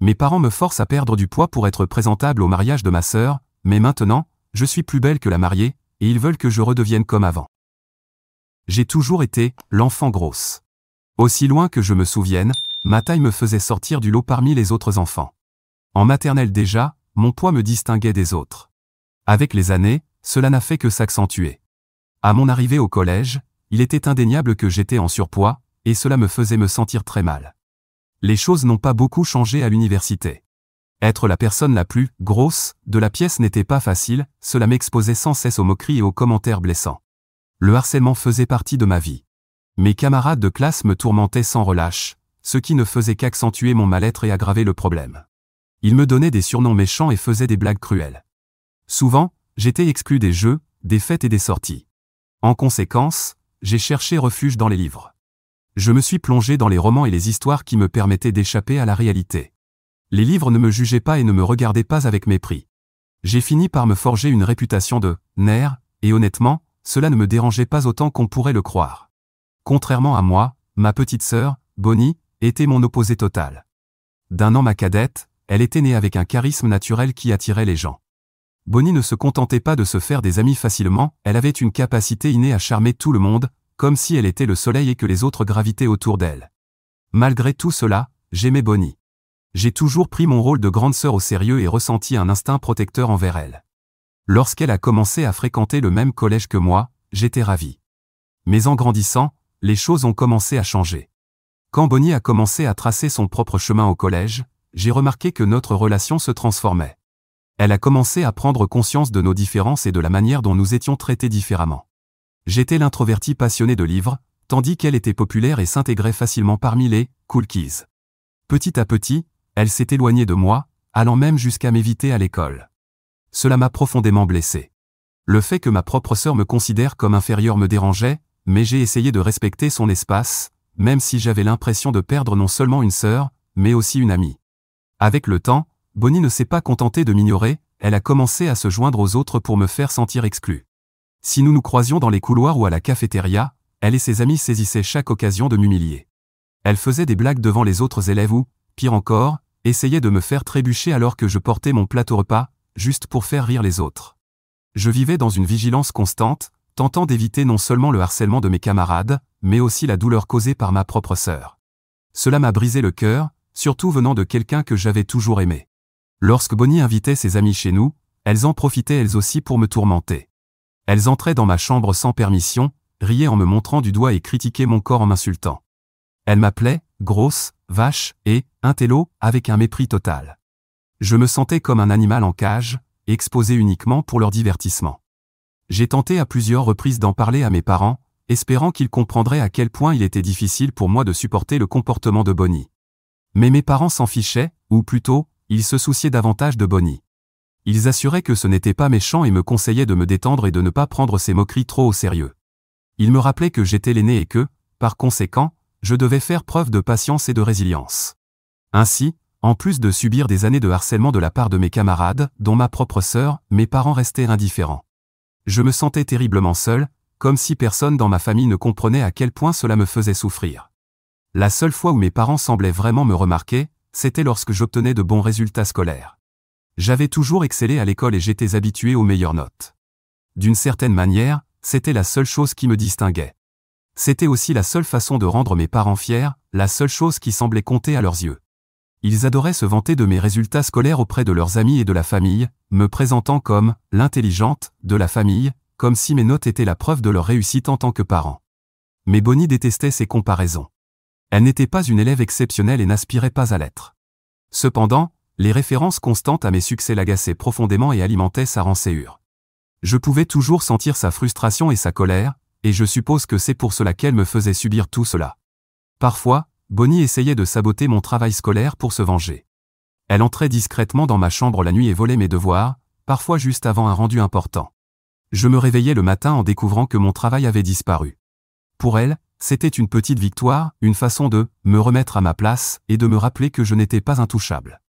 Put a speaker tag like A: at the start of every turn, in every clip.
A: Mes parents me forcent à perdre du poids pour être présentable au mariage de ma sœur, mais maintenant, je suis plus belle que la mariée, et ils veulent que je redevienne comme avant. J'ai toujours été l'enfant grosse. Aussi loin que je me souvienne, ma taille me faisait sortir du lot parmi les autres enfants. En maternelle déjà, mon poids me distinguait des autres. Avec les années, cela n'a fait que s'accentuer. À mon arrivée au collège, il était indéniable que j'étais en surpoids, et cela me faisait me sentir très mal. Les choses n'ont pas beaucoup changé à l'université. Être la personne la plus « grosse » de la pièce n'était pas facile, cela m'exposait sans cesse aux moqueries et aux commentaires blessants. Le harcèlement faisait partie de ma vie. Mes camarades de classe me tourmentaient sans relâche, ce qui ne faisait qu'accentuer mon mal-être et aggraver le problème. Ils me donnaient des surnoms méchants et faisaient des blagues cruelles. Souvent, j'étais exclu des jeux, des fêtes et des sorties. En conséquence, j'ai cherché refuge dans les livres. Je me suis plongé dans les romans et les histoires qui me permettaient d'échapper à la réalité. Les livres ne me jugeaient pas et ne me regardaient pas avec mépris. J'ai fini par me forger une réputation de « nerd » et honnêtement, cela ne me dérangeait pas autant qu'on pourrait le croire. Contrairement à moi, ma petite sœur, Bonnie, était mon opposé total. D'un an ma cadette, elle était née avec un charisme naturel qui attirait les gens. Bonnie ne se contentait pas de se faire des amis facilement, elle avait une capacité innée à charmer tout le monde, comme si elle était le soleil et que les autres gravitaient autour d'elle. Malgré tout cela, j'aimais Bonnie. J'ai toujours pris mon rôle de grande sœur au sérieux et ressenti un instinct protecteur envers elle. Lorsqu'elle a commencé à fréquenter le même collège que moi, j'étais ravi. Mais en grandissant, les choses ont commencé à changer. Quand Bonnie a commencé à tracer son propre chemin au collège, j'ai remarqué que notre relation se transformait. Elle a commencé à prendre conscience de nos différences et de la manière dont nous étions traités différemment. J'étais l'introverti passionné de livres, tandis qu'elle était populaire et s'intégrait facilement parmi les « cool kids ». Petit à petit, elle s'est éloignée de moi, allant même jusqu'à m'éviter à l'école. Cela m'a profondément blessé. Le fait que ma propre sœur me considère comme inférieur me dérangeait, mais j'ai essayé de respecter son espace, même si j'avais l'impression de perdre non seulement une sœur, mais aussi une amie. Avec le temps, Bonnie ne s'est pas contentée de m'ignorer, elle a commencé à se joindre aux autres pour me faire sentir exclu. Si nous nous croisions dans les couloirs ou à la cafétéria, elle et ses amis saisissaient chaque occasion de m'humilier. Elle faisait des blagues devant les autres élèves ou, pire encore, essayait de me faire trébucher alors que je portais mon plateau repas, juste pour faire rire les autres. Je vivais dans une vigilance constante, tentant d'éviter non seulement le harcèlement de mes camarades, mais aussi la douleur causée par ma propre sœur. Cela m'a brisé le cœur, surtout venant de quelqu'un que j'avais toujours aimé. Lorsque Bonnie invitait ses amis chez nous, elles en profitaient elles aussi pour me tourmenter. Elles entraient dans ma chambre sans permission, riaient en me montrant du doigt et critiquaient mon corps en m'insultant. Elles m'appelaient « grosse »,« vache » et « intello » avec un mépris total. Je me sentais comme un animal en cage, exposé uniquement pour leur divertissement. J'ai tenté à plusieurs reprises d'en parler à mes parents, espérant qu'ils comprendraient à quel point il était difficile pour moi de supporter le comportement de Bonnie. Mais mes parents s'en fichaient, ou plutôt, ils se souciaient davantage de Bonnie. Ils assuraient que ce n'était pas méchant et me conseillaient de me détendre et de ne pas prendre ces moqueries trop au sérieux. Ils me rappelaient que j'étais l'aîné et que, par conséquent, je devais faire preuve de patience et de résilience. Ainsi, en plus de subir des années de harcèlement de la part de mes camarades, dont ma propre sœur, mes parents restaient indifférents. Je me sentais terriblement seul, comme si personne dans ma famille ne comprenait à quel point cela me faisait souffrir. La seule fois où mes parents semblaient vraiment me remarquer, c'était lorsque j'obtenais de bons résultats scolaires. J'avais toujours excellé à l'école et j'étais habitué aux meilleures notes. D'une certaine manière, c'était la seule chose qui me distinguait. C'était aussi la seule façon de rendre mes parents fiers, la seule chose qui semblait compter à leurs yeux. Ils adoraient se vanter de mes résultats scolaires auprès de leurs amis et de la famille, me présentant comme « l'intelligente » de la famille, comme si mes notes étaient la preuve de leur réussite en tant que parents. Mais Bonnie détestait ces comparaisons. Elle n'était pas une élève exceptionnelle et n'aspirait pas à l'être. Cependant, les références constantes à mes succès l'agaçaient profondément et alimentaient sa rancœur. Je pouvais toujours sentir sa frustration et sa colère, et je suppose que c'est pour cela qu'elle me faisait subir tout cela. Parfois, Bonnie essayait de saboter mon travail scolaire pour se venger. Elle entrait discrètement dans ma chambre la nuit et volait mes devoirs, parfois juste avant un rendu important. Je me réveillais le matin en découvrant que mon travail avait disparu. Pour elle, c'était une petite victoire, une façon de me remettre à ma place et de me rappeler que je n'étais pas intouchable.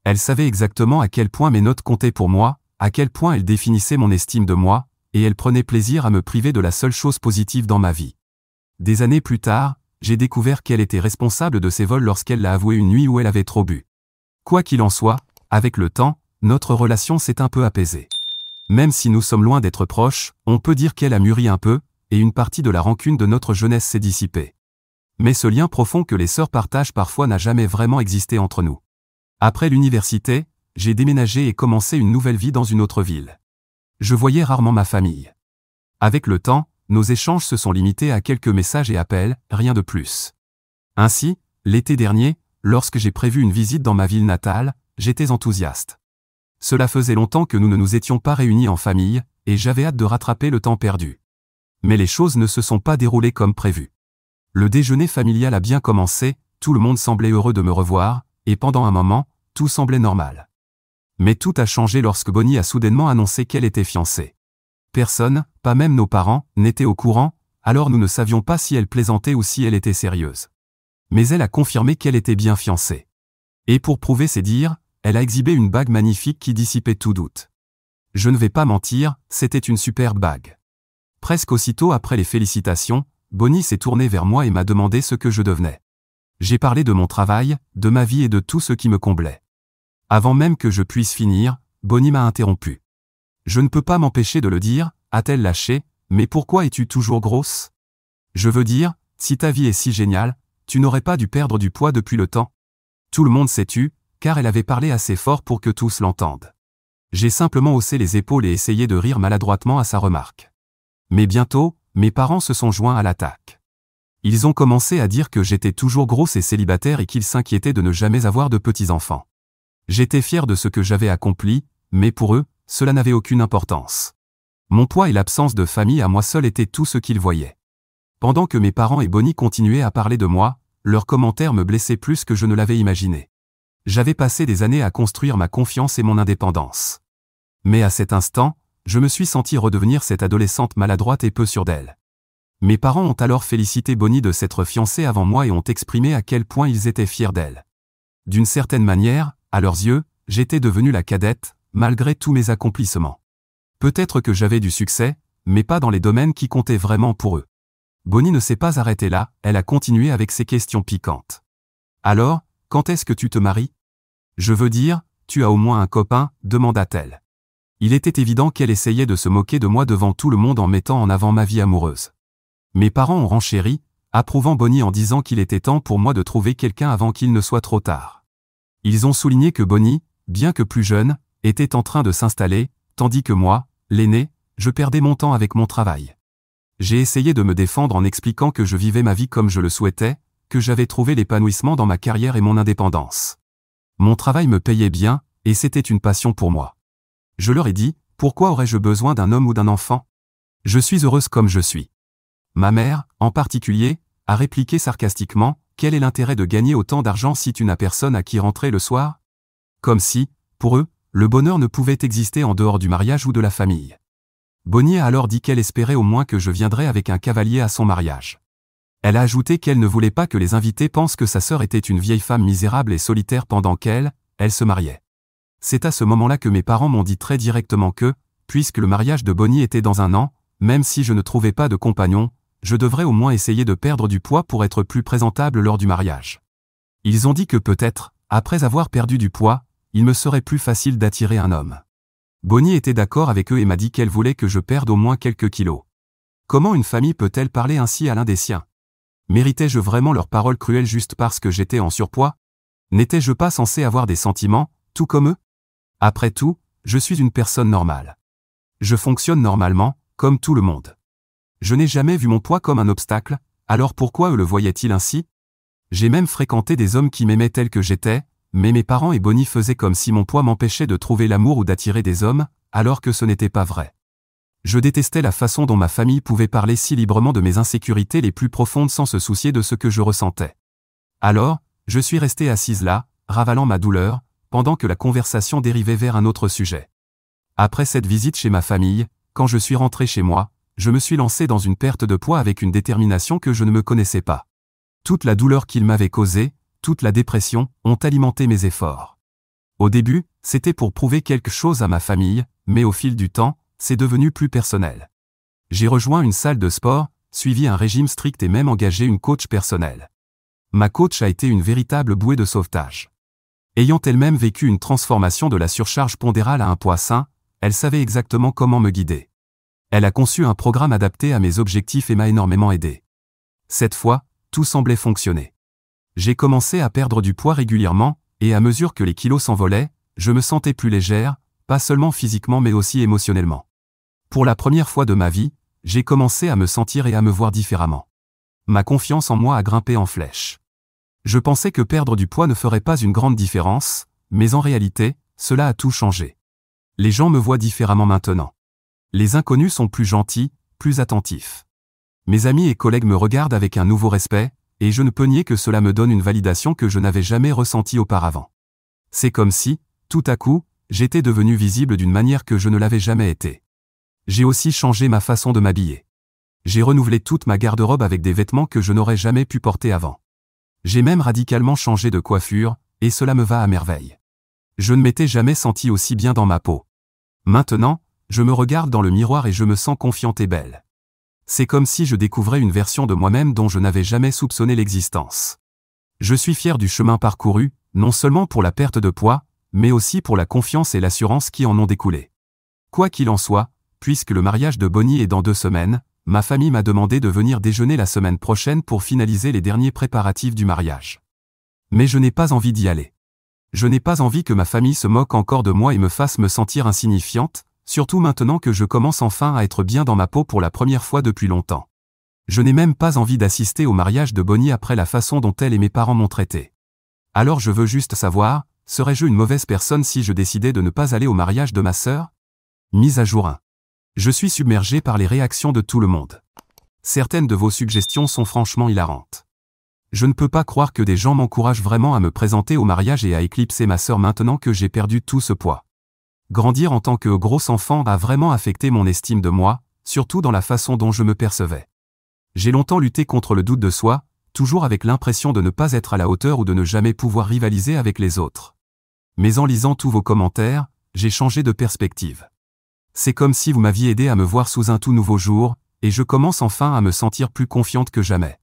A: Elle savait exactement à quel point mes notes comptaient pour moi, à quel point elles définissaient mon estime de moi, et elle prenait plaisir à me priver de la seule chose positive dans ma vie. Des années plus tard, j'ai découvert qu'elle était responsable de ces vols lorsqu'elle l'a avoué une nuit où elle avait trop bu. Quoi qu'il en soit, avec le temps, notre relation s'est un peu apaisée. Même si nous sommes loin d'être proches, on peut dire qu'elle a mûri un peu, et une partie de la rancune de notre jeunesse s'est dissipée. Mais ce lien profond que les sœurs partagent parfois n'a jamais vraiment existé entre nous. Après l'université, j'ai déménagé et commencé une nouvelle vie dans une autre ville. Je voyais rarement ma famille. Avec le temps, nos échanges se sont limités à quelques messages et appels, rien de plus. Ainsi, l'été dernier, lorsque j'ai prévu une visite dans ma ville natale, j'étais enthousiaste. Cela faisait longtemps que nous ne nous étions pas réunis en famille, et j'avais hâte de rattraper le temps perdu. Mais les choses ne se sont pas déroulées comme prévu. Le déjeuner familial a bien commencé, tout le monde semblait heureux de me revoir, et pendant un moment, tout semblait normal. Mais tout a changé lorsque Bonnie a soudainement annoncé qu'elle était fiancée. Personne, pas même nos parents, n'était au courant, alors nous ne savions pas si elle plaisantait ou si elle était sérieuse. Mais elle a confirmé qu'elle était bien fiancée. Et pour prouver ses dires, elle a exhibé une bague magnifique qui dissipait tout doute. Je ne vais pas mentir, c'était une superbe bague. Presque aussitôt après les félicitations, Bonnie s'est tournée vers moi et m'a demandé ce que je devenais. J'ai parlé de mon travail, de ma vie et de tout ce qui me comblait. Avant même que je puisse finir, Bonnie m'a interrompu. Je ne peux pas m'empêcher de le dire, a-t-elle lâché, mais pourquoi es-tu toujours grosse? Je veux dire, si ta vie est si géniale, tu n'aurais pas dû perdre du poids depuis le temps. Tout le monde s'est tu, car elle avait parlé assez fort pour que tous l'entendent. J'ai simplement haussé les épaules et essayé de rire maladroitement à sa remarque. Mais bientôt, mes parents se sont joints à l'attaque. Ils ont commencé à dire que j'étais toujours grosse et célibataire et qu'ils s'inquiétaient de ne jamais avoir de petits-enfants. J'étais fier de ce que j'avais accompli, mais pour eux, cela n'avait aucune importance. Mon poids et l'absence de famille à moi seul étaient tout ce qu'ils voyaient. Pendant que mes parents et Bonnie continuaient à parler de moi, leurs commentaires me blessaient plus que je ne l'avais imaginé. J'avais passé des années à construire ma confiance et mon indépendance. Mais à cet instant, je me suis senti redevenir cette adolescente maladroite et peu sûre d'elle. Mes parents ont alors félicité Bonnie de s'être fiancée avant moi et ont exprimé à quel point ils étaient fiers d'elle. D'une certaine manière, à leurs yeux, j'étais devenue la cadette, malgré tous mes accomplissements. Peut-être que j'avais du succès, mais pas dans les domaines qui comptaient vraiment pour eux. Bonnie ne s'est pas arrêtée là, elle a continué avec ses questions piquantes. Alors, quand est-ce que tu te maries? Je veux dire, tu as au moins un copain, demanda-t-elle. Il était évident qu'elle essayait de se moquer de moi devant tout le monde en mettant en avant ma vie amoureuse. Mes parents ont renchéri, approuvant Bonnie en disant qu'il était temps pour moi de trouver quelqu'un avant qu'il ne soit trop tard. Ils ont souligné que Bonnie, bien que plus jeune, était en train de s'installer, tandis que moi, l'aîné, je perdais mon temps avec mon travail. J'ai essayé de me défendre en expliquant que je vivais ma vie comme je le souhaitais, que j'avais trouvé l'épanouissement dans ma carrière et mon indépendance. Mon travail me payait bien, et c'était une passion pour moi. Je leur ai dit, pourquoi aurais-je besoin d'un homme ou d'un enfant? Je suis heureuse comme je suis. Ma mère, en particulier, a répliqué sarcastiquement, quel est l'intérêt de gagner autant d'argent si tu n'as personne à qui rentrer le soir? Comme si, pour eux, le bonheur ne pouvait exister en dehors du mariage ou de la famille. Bonnie a alors dit qu'elle espérait au moins que je viendrais avec un cavalier à son mariage. Elle a ajouté qu'elle ne voulait pas que les invités pensent que sa sœur était une vieille femme misérable et solitaire pendant qu'elle se mariait. C'est à ce moment-là que mes parents m'ont dit très directement que, puisque le mariage de Bonnie était dans un an, même si je ne trouvais pas de compagnon, je devrais au moins essayer de perdre du poids pour être plus présentable lors du mariage. Ils ont dit que peut-être, après avoir perdu du poids, il me serait plus facile d'attirer un homme. Bonnie était d'accord avec eux et m'a dit qu'elle voulait que je perde au moins quelques kilos. Comment une famille peut-elle parler ainsi à l'un des siens? Méritais-je vraiment leurs paroles cruelles juste parce que j'étais en surpoids? N'étais-je pas censé avoir des sentiments, tout comme eux? Après tout, je suis une personne normale. Je fonctionne normalement, comme tout le monde. Je n'ai jamais vu mon poids comme un obstacle, alors pourquoi eux le voyaient-ils ainsi? J'ai même fréquenté des hommes qui m'aimaient tel que j'étais, mais mes parents et Bonnie faisaient comme si mon poids m'empêchait de trouver l'amour ou d'attirer des hommes, alors que ce n'était pas vrai. Je détestais la façon dont ma famille pouvait parler si librement de mes insécurités les plus profondes sans se soucier de ce que je ressentais. Alors, je suis restée assise là, ravalant ma douleur, pendant que la conversation dérivait vers un autre sujet. Après cette visite chez ma famille, quand je suis rentré chez moi, je me suis lancé dans une perte de poids avec une détermination que je ne me connaissais pas. Toute la douleur qu'il m'avait causée, toute la dépression, ont alimenté mes efforts. Au début, c'était pour prouver quelque chose à ma famille, mais au fil du temps, c'est devenu plus personnel. J'ai rejoint une salle de sport, suivi un régime strict et même engagé une coach personnelle. Ma coach a été une véritable bouée de sauvetage. Ayant elle-même vécu une transformation de la surcharge pondérale à un poids sain, elle savait exactement comment me guider. Elle a conçu un programme adapté à mes objectifs et m'a énormément aidé. Cette fois, tout semblait fonctionner. J'ai commencé à perdre du poids régulièrement, et à mesure que les kilos s'envolaient, je me sentais plus légère, pas seulement physiquement mais aussi émotionnellement. Pour la première fois de ma vie, j'ai commencé à me sentir et à me voir différemment. Ma confiance en moi a grimpé en flèche. Je pensais que perdre du poids ne ferait pas une grande différence, mais en réalité, cela a tout changé. Les gens me voient différemment maintenant. Les inconnus sont plus gentils, plus attentifs. Mes amis et collègues me regardent avec un nouveau respect, et je ne peux nier que cela me donne une validation que je n'avais jamais ressentie auparavant. C'est comme si, tout à coup, j'étais devenu visible d'une manière que je ne l'avais jamais été. J'ai aussi changé ma façon de m'habiller. J'ai renouvelé toute ma garde-robe avec des vêtements que je n'aurais jamais pu porter avant. J'ai même radicalement changé de coiffure, et cela me va à merveille. Je ne m'étais jamais senti aussi bien dans ma peau. Maintenant, je me regarde dans le miroir et je me sens confiante et belle. C'est comme si je découvrais une version de moi-même dont je n'avais jamais soupçonné l'existence. Je suis fier du chemin parcouru, non seulement pour la perte de poids, mais aussi pour la confiance et l'assurance qui en ont découlé. Quoi qu'il en soit, puisque le mariage de Bonnie est dans 2 semaines, ma famille m'a demandé de venir déjeuner la semaine prochaine pour finaliser les derniers préparatifs du mariage. Mais je n'ai pas envie d'y aller. Je n'ai pas envie que ma famille se moque encore de moi et me fasse me sentir insignifiante, surtout maintenant que je commence enfin à être bien dans ma peau pour la première fois depuis longtemps. Je n'ai même pas envie d'assister au mariage de Bonnie après la façon dont elle et mes parents m'ont traité. Alors je veux juste savoir, serais-je une mauvaise personne si je décidais de ne pas aller au mariage de ma sœur? Mise à jour 1. Je suis submergé par les réactions de tout le monde. Certaines de vos suggestions sont franchement hilarantes. Je ne peux pas croire que des gens m'encouragent vraiment à me présenter au mariage et à éclipser ma sœur maintenant que j'ai perdu tout ce poids. Grandir en tant que gros enfant a vraiment affecté mon estime de moi, surtout dans la façon dont je me percevais. J'ai longtemps lutté contre le doute de soi, toujours avec l'impression de ne pas être à la hauteur ou de ne jamais pouvoir rivaliser avec les autres. Mais en lisant tous vos commentaires, j'ai changé de perspective. C'est comme si vous m'aviez aidé à me voir sous un tout nouveau jour, et je commence enfin à me sentir plus confiante que jamais.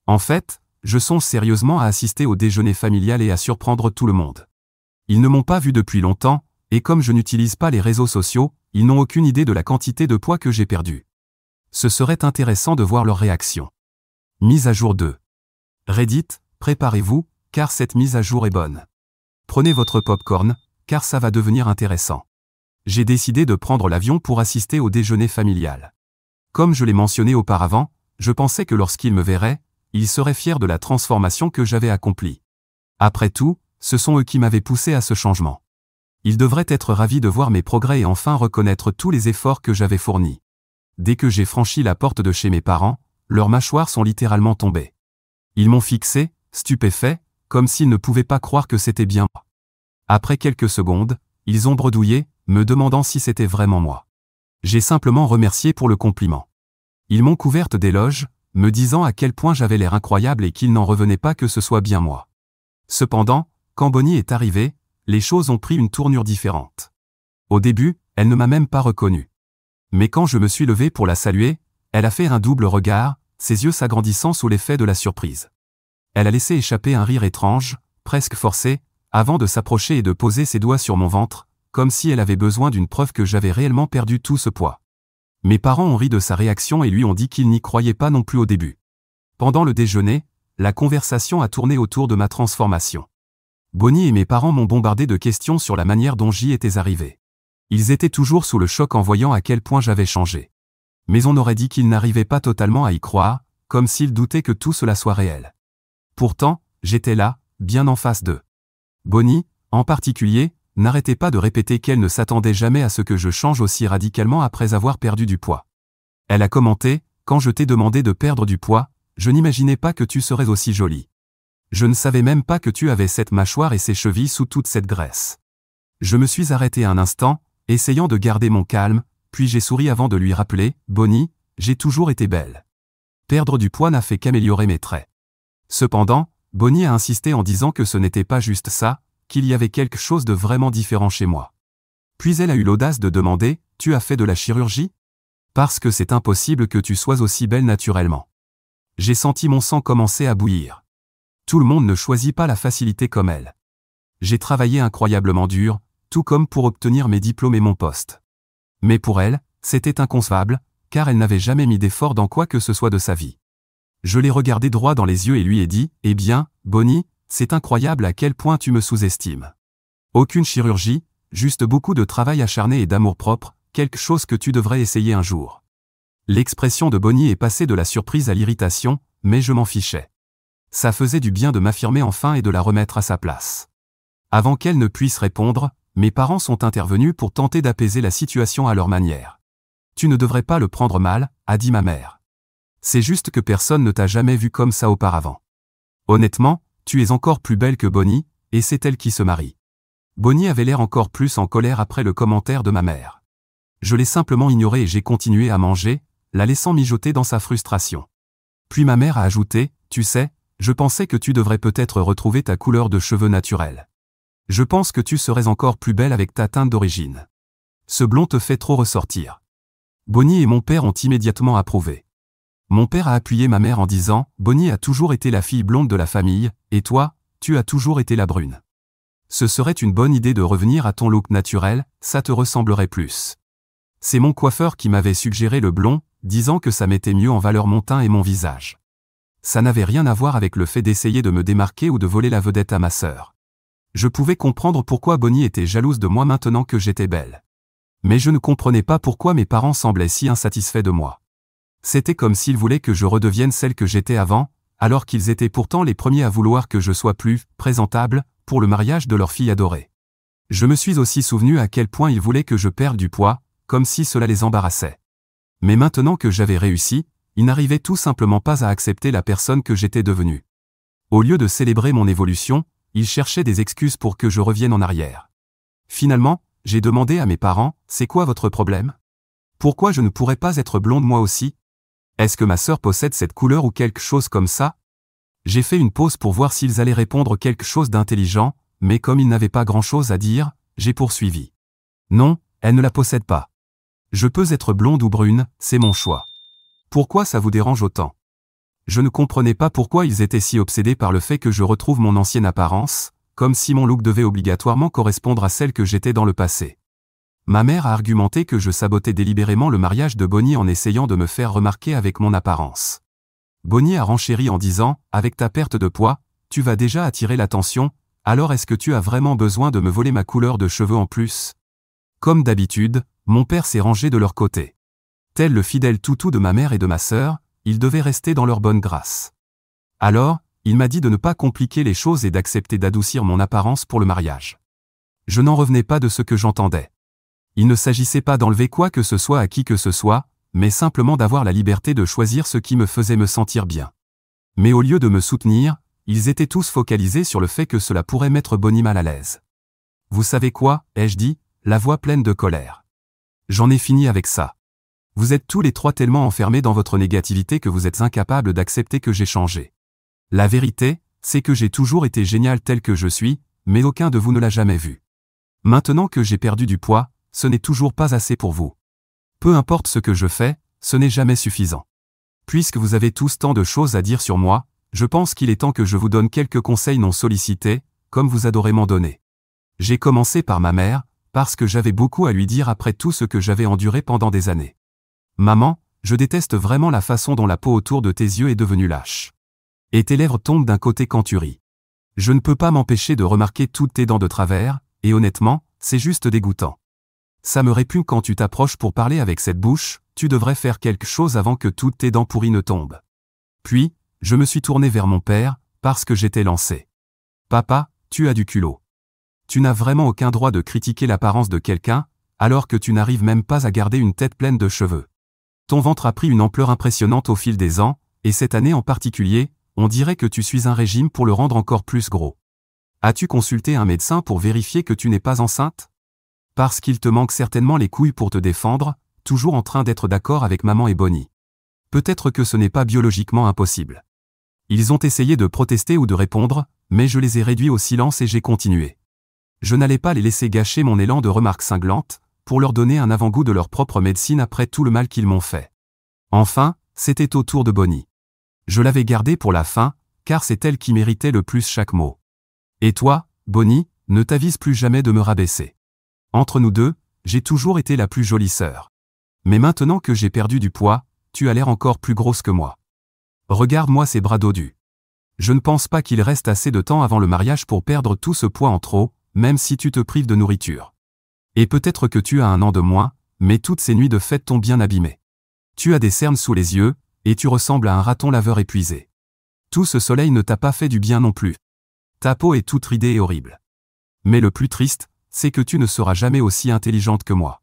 A: En fait, je songe sérieusement à assister au déjeuner familial et à surprendre tout le monde. Ils ne m'ont pas vu depuis longtemps, et comme je n'utilise pas les réseaux sociaux, ils n'ont aucune idée de la quantité de poids que j'ai perdu. Ce serait intéressant de voir leur réaction. Mise à jour 2. Reddit, préparez-vous, car cette mise à jour est bonne. Prenez votre popcorn, car ça va devenir intéressant. J'ai décidé de prendre l'avion pour assister au déjeuner familial. Comme je l'ai mentionné auparavant, je pensais que lorsqu'ils me verraient, ils seraient fiers de la transformation que j'avais accomplie. Après tout, ce sont eux qui m'avaient poussé à ce changement. Ils devraient être ravis de voir mes progrès et enfin reconnaître tous les efforts que j'avais fournis. Dès que j'ai franchi la porte de chez mes parents, leurs mâchoires sont littéralement tombées. Ils m'ont fixé, stupéfait, comme s'ils ne pouvaient pas croire que c'était bien moi. Après quelques secondes, ils ont bredouillé, me demandant si c'était vraiment moi. J'ai simplement remercié pour le compliment. Ils m'ont couverte d'éloges, me disant à quel point j'avais l'air incroyable et qu'il n'en revenait pas que ce soit bien moi. Cependant, quand Bonnie est arrivée, les choses ont pris une tournure différente. Au début, elle ne m'a même pas reconnu. Mais quand je me suis levé pour la saluer, elle a fait un double regard, ses yeux s'agrandissant sous l'effet de la surprise. Elle a laissé échapper un rire étrange, presque forcé, avant de s'approcher et de poser ses doigts sur mon ventre, comme si elle avait besoin d'une preuve que j'avais réellement perdu tout ce poids. Mes parents ont ri de sa réaction et lui ont dit qu'ils n'y croyaient pas non plus au début. Pendant le déjeuner, la conversation a tourné autour de ma transformation. Bonnie et mes parents m'ont bombardé de questions sur la manière dont j'y étais arrivé. Ils étaient toujours sous le choc en voyant à quel point j'avais changé. Mais on aurait dit qu'ils n'arrivaient pas totalement à y croire, comme s'ils doutaient que tout cela soit réel. Pourtant, j'étais là, bien en face d'eux. Bonnie, en particulier, n'arrêtait pas de répéter qu'elle ne s'attendait jamais à ce que je change aussi radicalement après avoir perdu du poids. Elle a commenté, « Quand je t'ai demandé de perdre du poids, je n'imaginais pas que tu serais aussi jolie. Je ne savais même pas que tu avais cette mâchoire et ces chevilles sous toute cette graisse. » Je me suis arrêté un instant, essayant de garder mon calme, puis j'ai souri avant de lui rappeler, « Bonnie, j'ai toujours été belle. Perdre du poids n'a fait qu'améliorer mes traits. » Cependant, Bonnie a insisté en disant que ce n'était pas juste ça, qu'il y avait quelque chose de vraiment différent chez moi. Puis elle a eu l'audace de demander, « Tu as fait de la chirurgie ? Parce que c'est impossible que tu sois aussi belle naturellement. » J'ai senti mon sang commencer à bouillir. Tout le monde ne choisit pas la facilité comme elle. J'ai travaillé incroyablement dur, tout comme pour obtenir mes diplômes et mon poste. Mais pour elle, c'était inconcevable, car elle n'avait jamais mis d'effort dans quoi que ce soit de sa vie. Je l'ai regardé droit dans les yeux et lui ai dit, « Eh bien, Bonnie, c'est incroyable à quel point tu me sous-estimes. Aucune chirurgie, juste beaucoup de travail acharné et d'amour-propre, quelque chose que tu devrais essayer un jour. » L'expression de Bonnie est passée de la surprise à l'irritation, mais je m'en fichais. Ça faisait du bien de m'affirmer enfin et de la remettre à sa place. Avant qu'elle ne puisse répondre, mes parents sont intervenus pour tenter d'apaiser la situation à leur manière. « Tu ne devrais pas le prendre mal », a dit ma mère. « C'est juste que personne ne t'a jamais vu comme ça auparavant. Honnêtement, tu es encore plus belle que Bonnie, et c'est elle qui se marie. » Bonnie avait l'air encore plus en colère après le commentaire de ma mère. Je l'ai simplement ignoré et j'ai continué à manger, la laissant mijoter dans sa frustration. Puis ma mère a ajouté, « Tu sais, je pensais que tu devrais peut-être retrouver ta couleur de cheveux naturelle. Je pense que tu serais encore plus belle avec ta teinte d'origine. Ce blond te fait trop ressortir. » Bonnie et mon père ont immédiatement approuvé. Mon père a appuyé ma mère en disant, « Bonnie a toujours été la fille blonde de la famille, et toi, tu as toujours été la brune. Ce serait une bonne idée de revenir à ton look naturel, ça te ressemblerait plus. » C'est mon coiffeur qui m'avait suggéré le blond, disant que ça mettait mieux en valeur mon teint et mon visage. Ça n'avait rien à voir avec le fait d'essayer de me démarquer ou de voler la vedette à ma sœur. Je pouvais comprendre pourquoi Bonnie était jalouse de moi maintenant que j'étais belle. Mais je ne comprenais pas pourquoi mes parents semblaient si insatisfaits de moi. C'était comme s'ils voulaient que je redevienne celle que j'étais avant, alors qu'ils étaient pourtant les premiers à vouloir que je sois plus présentable pour le mariage de leur fille adorée. Je me suis aussi souvenu à quel point ils voulaient que je perde du poids, comme si cela les embarrassait. Mais maintenant que j'avais réussi, ils n'arrivaient tout simplement pas à accepter la personne que j'étais devenue. Au lieu de célébrer mon évolution, ils cherchaient des excuses pour que je revienne en arrière. Finalement, j'ai demandé à mes parents, « C'est quoi votre problème? Pourquoi je ne pourrais pas être blonde moi aussi? Est-ce que ma sœur possède cette couleur ou quelque chose comme ça? » J'ai fait une pause pour voir s'ils allaient répondre quelque chose d'intelligent, mais comme ils n'avaient pas grand-chose à dire, j'ai poursuivi. « Non, elle ne la possède pas. Je peux être blonde ou brune, c'est mon choix. Pourquoi ça vous dérange autant? » Je ne comprenais pas pourquoi ils étaient si obsédés par le fait que je retrouve mon ancienne apparence, comme si mon look devait obligatoirement correspondre à celle que j'étais dans le passé. Ma mère a argumenté que je sabotais délibérément le mariage de Bonnie en essayant de me faire remarquer avec mon apparence. Bonnie a renchéri en disant, « Avec ta perte de poids, tu vas déjà attirer l'attention, alors est-ce que tu as vraiment besoin de me voler ma couleur de cheveux en plus? » Comme d'habitude, mon père s'est rangé de leur côté. Tel le fidèle toutou de ma mère et de ma sœur, ils devaient rester dans leur bonne grâce. Alors, il m'a dit de ne pas compliquer les choses et d'accepter d'adoucir mon apparence pour le mariage. Je n'en revenais pas de ce que j'entendais. Il ne s'agissait pas d'enlever quoi que ce soit à qui que ce soit, mais simplement d'avoir la liberté de choisir ce qui me faisait me sentir bien. Mais au lieu de me soutenir, ils étaient tous focalisés sur le fait que cela pourrait mettre Bonnie mal à l'aise. « Vous savez quoi ?» ai-je dit, la voix pleine de colère. « J'en ai fini avec ça. Vous êtes tous les trois tellement enfermés dans votre négativité que vous êtes incapables d'accepter que j'ai changé. La vérité, c'est que j'ai toujours été génial tel que je suis, mais aucun de vous ne l'a jamais vu. Maintenant que j'ai perdu du poids, ce n'est toujours pas assez pour vous. Peu importe ce que je fais, ce n'est jamais suffisant. Puisque vous avez tous tant de choses à dire sur moi, je pense qu'il est temps que je vous donne quelques conseils non sollicités, comme vous adorez m'en donner. » J'ai commencé par ma mère, parce que j'avais beaucoup à lui dire après tout ce que j'avais enduré pendant des années. « Maman, je déteste vraiment la façon dont la peau autour de tes yeux est devenue lâche. Et tes lèvres tombent d'un côté quand tu ris. Je ne peux pas m'empêcher de remarquer toutes tes dents de travers, et honnêtement, c'est juste dégoûtant. Ça me répugne quand tu t'approches pour parler avec cette bouche, tu devrais faire quelque chose avant que toutes tes dents pourries ne tombent. » Puis, je me suis tourné vers mon père, parce que j'étais lancé. « Papa, tu as du culot. Tu n'as vraiment aucun droit de critiquer l'apparence de quelqu'un, alors que tu n'arrives même pas à garder une tête pleine de cheveux. Ton ventre a pris une ampleur impressionnante au fil des ans, et cette année en particulier, on dirait que tu suis un régime pour le rendre encore plus gros. As-tu consulté un médecin pour vérifier que tu n'es pas enceinte? Parce qu'il te manque certainement les couilles pour te défendre, toujours en train d'être d'accord avec maman et Bonnie. Peut-être que ce n'est pas biologiquement impossible. » Ils ont essayé de protester ou de répondre, mais je les ai réduits au silence et j'ai continué. Je n'allais pas les laisser gâcher mon élan de remarques cinglantes, pour leur donner un avant-goût de leur propre médecine après tout le mal qu'ils m'ont fait. Enfin, c'était au tour de Bonnie. Je l'avais gardée pour la fin, car c'est elle qui méritait le plus chaque mot. « Et toi, Bonnie, ne t'avise plus jamais de me rabaisser. Entre nous deux, j'ai toujours été la plus jolie sœur. Mais maintenant que j'ai perdu du poids, tu as l'air encore plus grosse que moi. Regarde-moi ces bras dodus. Je ne pense pas qu'il reste assez de temps avant le mariage pour perdre tout ce poids en trop, même si tu te prives de nourriture. Et peut-être que tu as 1 an de moins, mais toutes ces nuits de fête t'ont bien abîmé. Tu as des cernes sous les yeux, et tu ressembles à un raton laveur épuisé. Tout ce soleil ne t'a pas fait du bien non plus. Ta peau est toute ridée et horrible. Mais le plus triste, c'est que tu ne seras jamais aussi intelligente que moi.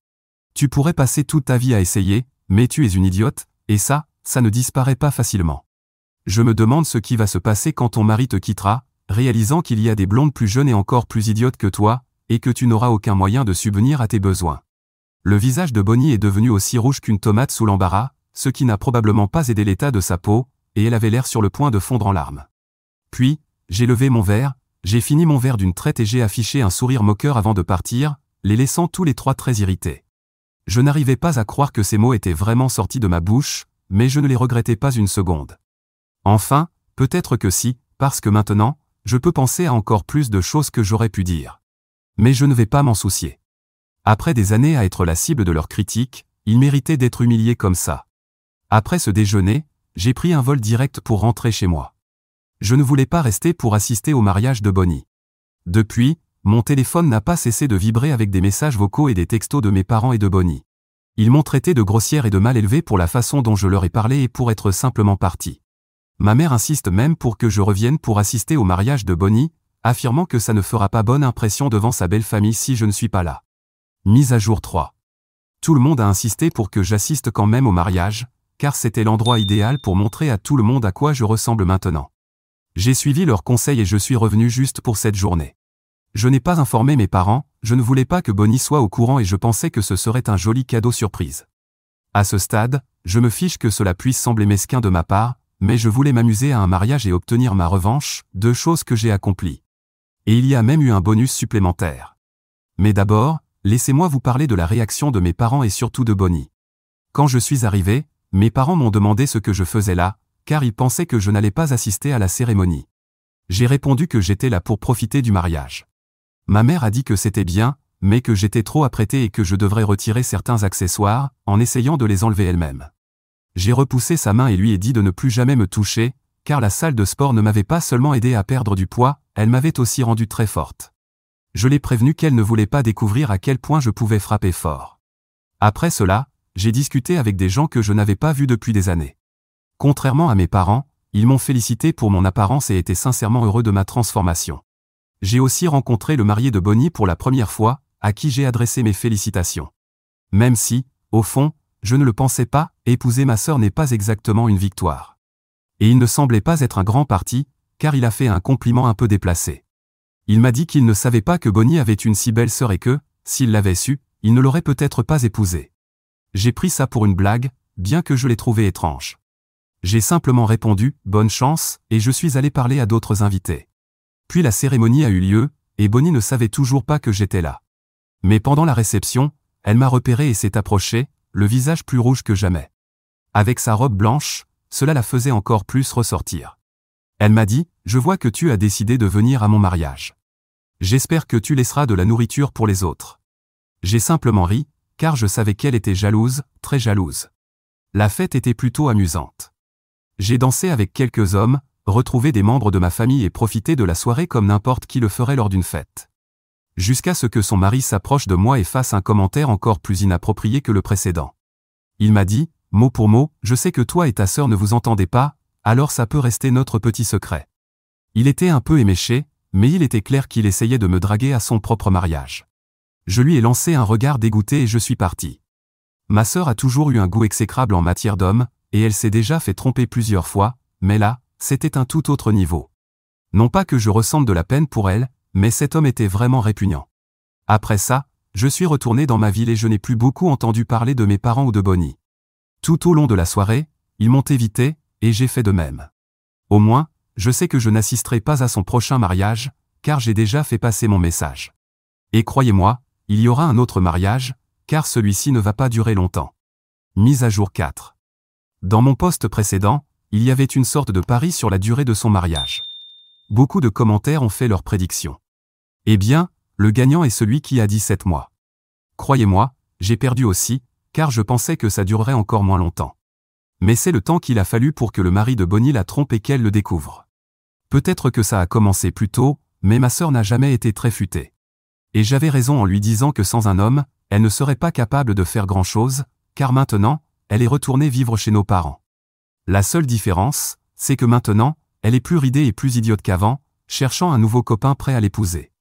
A: Tu pourrais passer toute ta vie à essayer, mais tu es une idiote, et ça ne disparaît pas facilement. Je me demande ce qui va se passer quand ton mari te quittera, réalisant qu'il y a des blondes plus jeunes et encore plus idiotes que toi, et que tu n'auras aucun moyen de subvenir à tes besoins. Le visage de Bonnie est devenu aussi rouge qu'une tomate sous l'embarras, ce qui n'a probablement pas aidé l'état de sa peau, et elle avait l'air sur le point de fondre en larmes. Puis, j'ai levé mon verre, j'ai fini mon verre d'une traite et j'ai affiché un sourire moqueur avant de partir, les laissant tous les 3 très irrités. Je n'arrivais pas à croire que ces mots étaient vraiment sortis de ma bouche, mais je ne les regrettais pas une seconde. Enfin, peut-être que si, parce que maintenant, je peux penser à encore plus de choses que j'aurais pu dire. Mais je ne vais pas m'en soucier. Après des années à être la cible de leurs critiques, ils méritaient d'être humiliés comme ça. Après ce déjeuner, j'ai pris un vol direct pour rentrer chez moi. Je ne voulais pas rester pour assister au mariage de Bonnie. Depuis, mon téléphone n'a pas cessé de vibrer avec des messages vocaux et des textos de mes parents et de Bonnie. Ils m'ont traité de grossière et de mal élevée pour la façon dont je leur ai parlé et pour être simplement parti. Ma mère insiste même pour que je revienne pour assister au mariage de Bonnie, affirmant que ça ne fera pas bonne impression devant sa belle famille si je ne suis pas là. Mise à jour 3. Tout le monde a insisté pour que j'assiste quand même au mariage, car c'était l'endroit idéal pour montrer à tout le monde à quoi je ressemble maintenant. J'ai suivi leurs conseils et je suis revenu juste pour cette journée. Je n'ai pas informé mes parents, je ne voulais pas que Bonnie soit au courant et je pensais que ce serait un joli cadeau surprise. À ce stade, je me fiche que cela puisse sembler mesquin de ma part, mais je voulais m'amuser à un mariage et obtenir ma revanche, 2 choses que j'ai accomplies. Et il y a même eu un bonus supplémentaire. Mais d'abord, laissez-moi vous parler de la réaction de mes parents et surtout de Bonnie. Quand je suis arrivé, mes parents m'ont demandé ce que je faisais là, car ils pensaient que je n'allais pas assister à la cérémonie. J'ai répondu que j'étais là pour profiter du mariage. Ma mère a dit que c'était bien, mais que j'étais trop apprêté et que je devrais retirer certains accessoires, en essayant de les enlever elle-même. J'ai repoussé sa main et lui ai dit de ne plus jamais me toucher, car la salle de sport ne m'avait pas seulement aidé à perdre du poids, elle m'avait aussi rendue très forte. Je l'ai prévenue qu'elle ne voulait pas découvrir à quel point je pouvais frapper fort. Après cela, j'ai discuté avec des gens que je n'avais pas vus depuis des années. Contrairement à mes parents, ils m'ont félicité pour mon apparence et étaient sincèrement heureux de ma transformation. J'ai aussi rencontré le marié de Bonnie pour la première fois, à qui j'ai adressé mes félicitations. Même si, au fond, je ne le pensais pas, épouser ma sœur n'est pas exactement une victoire. Et il ne semblait pas être un grand parti, car il a fait un compliment un peu déplacé. Il m'a dit qu'il ne savait pas que Bonnie avait une si belle sœur et que, s'il l'avait su, il ne l'aurait peut-être pas épousée. J'ai pris ça pour une blague, bien que je l'ai trouvé étrange. J'ai simplement répondu « bonne chance » et je suis allé parler à d'autres invités. Puis la cérémonie a eu lieu, et Bonnie ne savait toujours pas que j'étais là. Mais pendant la réception, elle m'a repéré et s'est approchée, le visage plus rouge que jamais. Avec sa robe blanche, cela la faisait encore plus ressortir. Elle m'a dit « Je vois que tu as décidé de venir à mon mariage. J'espère que tu laisseras de la nourriture pour les autres. » J'ai simplement ri, car je savais qu'elle était jalouse, très jalouse. La fête était plutôt amusante. J'ai dansé avec quelques hommes, retrouvé des membres de ma famille et profité de la soirée comme n'importe qui le ferait lors d'une fête. Jusqu'à ce que son mari s'approche de moi et fasse un commentaire encore plus inapproprié que le précédent. Il m'a dit, mot pour mot, « Je sais que toi et ta sœur ne vous entendez pas, alors ça peut rester notre petit secret. » Il était un peu éméché, mais il était clair qu'il essayait de me draguer à son propre mariage. Je lui ai lancé un regard dégoûté et je suis parti. Ma sœur a toujours eu un goût exécrable en matière d'hommes, et elle s'est déjà fait tromper plusieurs fois, mais là, c'était un tout autre niveau. Non pas que je ressente de la peine pour elle, mais cet homme était vraiment répugnant. Après ça, je suis retourné dans ma ville et je n'ai plus beaucoup entendu parler de mes parents ou de Bonnie. Tout au long de la soirée, ils m'ont évité, et j'ai fait de même. Au moins, je sais que je n'assisterai pas à son prochain mariage, car j'ai déjà fait passer mon message. Et croyez-moi, il y aura un autre mariage, car celui-ci ne va pas durer longtemps. Mise à jour 4. Dans mon post précédent, il y avait une sorte de pari sur la durée de son mariage. Beaucoup de commentaires ont fait leurs prédictions. Eh bien, Le gagnant est celui qui a 17 mois. Croyez-moi, j'ai perdu aussi, car je pensais que ça durerait encore moins longtemps. Mais c'est le temps qu'il a fallu pour que le mari de Bonnie la trompe et qu'elle le découvre. Peut-être que ça a commencé plus tôt, mais ma sœur n'a jamais été très futée. Et j'avais raison en lui disant que sans un homme, elle ne serait pas capable de faire grand-chose, car maintenant, elle est retournée vivre chez nos parents. La seule différence, c'est que maintenant, elle est plus ridée et plus idiote qu'avant, cherchant un nouveau copain prêt à l'épouser.